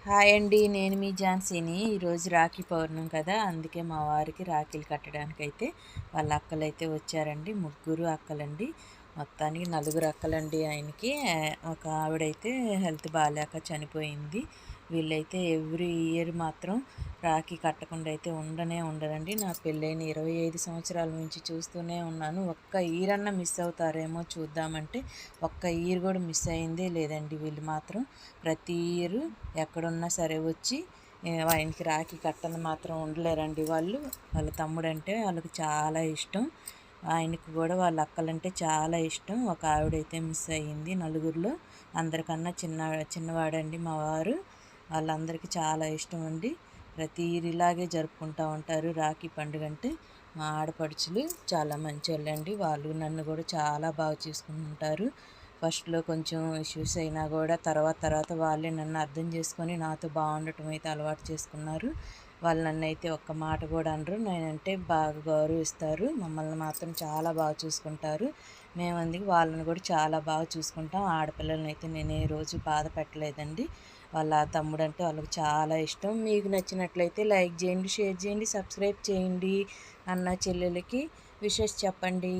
Hi అండి. నేను మీ ఝాన్సీని. ఈరోజు రాఖీ పౌర్ణమి కదా! అందుకే మా వారికి రాఖీలు కట్టడానికైతే వాళ్ళ అక్కలైతే వచ్చారండి. ముగ్గురు అక్కలండి. మొత్తానికి నలుగురు అక్కలండి ఆయనకి. ఒక ఆవిడైతే హెల్త్ బాలేక చనిపోయింది. వీళ్ళైతే ఎవ్రీ ఇయర్ మాత్రం రాఖీ కట్టకుండా అయితే ఉండనే ఉండరండి. నా పెళ్ళైన 25 సంవత్సరాల నుంచి చూస్తూనే ఉన్నాను. ఒక్క ఇయర్ అన్నా మిస్ అవుతారేమో చూద్దామంటే ఒక్క ఇయర్ కూడా మిస్ అయిందే లేదండి. వీళ్ళు మాత్రం ప్రతి ఇయరు ఎక్కడున్నా సరే వచ్చి ఆయనకి రాఖీ కట్టని మాత్రం ఉండలేరండి వాళ్ళు. వాళ్ళ తమ్ముడంటే వాళ్ళకి చాలా ఇష్టం. ఆయనకి కూడా వాళ్ళ అక్కలంటే చాలా ఇష్టం. ఒక ఆవిడైతే మిస్ అయ్యింది నలుగురిలో. అందరికన్నా చిన్నవాడండి మా వారు. వాళ్ళందరికీ చాలా ఇష్టం అండి. ప్రతి ఇయర్ ఇలాగే జరుపుకుంటూ ఉంటారు రాఖీ పండుగ అంటే. మా ఆడపడుచులు చాలా మంచోళ్ళండి. వాళ్ళు నన్ను కూడా చాలా బాగా చూసుకుంటారు. ఫస్ట్‌లో కొంచెం ఇష్యూస్ అయినా కూడా తర్వాత వాళ్ళే నన్ను అర్థం చేసుకొని నాతో బాగుండటం అయితే అలవాటు చేసుకున్నారు. వాళ్ళు నన్నైతే ఒక్క మాట కూడా అనరు. నేనంటే బాగా గౌరవిస్తారు. మమ్మల్ని మాత్రం చాలా బాగా చూసుకుంటారు. మేము అందుకే వాళ్ళని కూడా చాలా బాగా చూసుకుంటాం. ఆడపిల్లలని అయితే నేను ఏ రోజు బాధ పెట్టలేదండి. వాళ్ళ తమ్ముడంటే వాళ్ళకి చాలా ఇష్టం. మీకు నచ్చినట్లయితే లైక్ చేయండి, షేర్ చేయండి, సబ్స్క్రైబ్ చేయండి. అన్న చెల్లెలకి విషెస్ చెప్పండి.